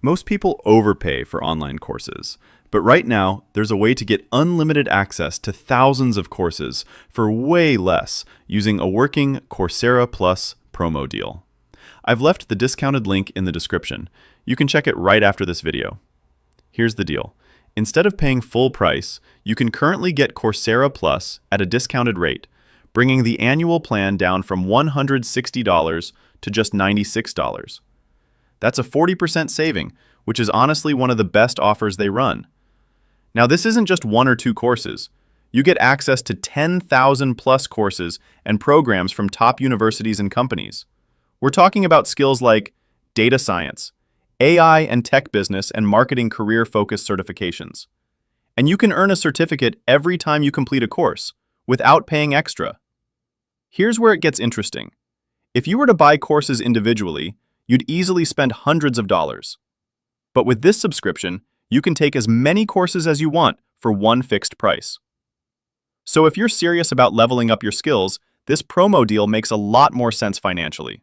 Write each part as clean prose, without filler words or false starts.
Most people overpay for online courses, but right now, there's a way to get unlimited access to thousands of courses for way less using a working Coursera Plus promo deal. I've left the discounted link in the description. You can check it right after this video. Here's the deal. Instead of paying full price, you can currently get Coursera Plus at a discounted rate, bringing the annual plan down from $160 to just $96. That's a 40% saving, which is honestly one of the best offers they run. Now, this isn't just one or two courses. You get access to 10,000 plus courses and programs from top universities and companies. We're talking about skills like data science, AI and tech business, and marketing career-focused certifications. And you can earn a certificate every time you complete a course, without paying extra. Here's where it gets interesting. If you were to buy courses individually, you'd easily spend hundreds of dollars. But with this subscription, you can take as many courses as you want for one fixed price. So if you're serious about leveling up your skills, this promo deal makes a lot more sense financially.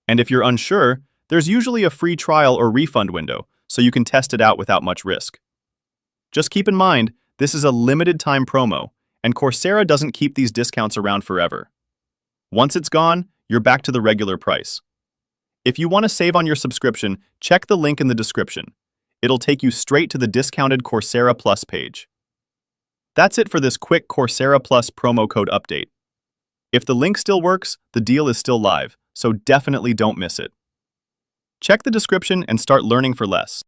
And if you're unsure, there's usually a free trial or refund window, so you can test it out without much risk. Just keep in mind, this is a limited time promo, and Coursera doesn't keep these discounts around forever. Once it's gone, you're back to the regular price. If you want to save on your subscription, check the link in the description. It'll take you straight to the discounted Coursera Plus page. That's it for this quick Coursera Plus promo code update. If the link still works, the deal is still live, so definitely don't miss it. Check the description and start learning for less.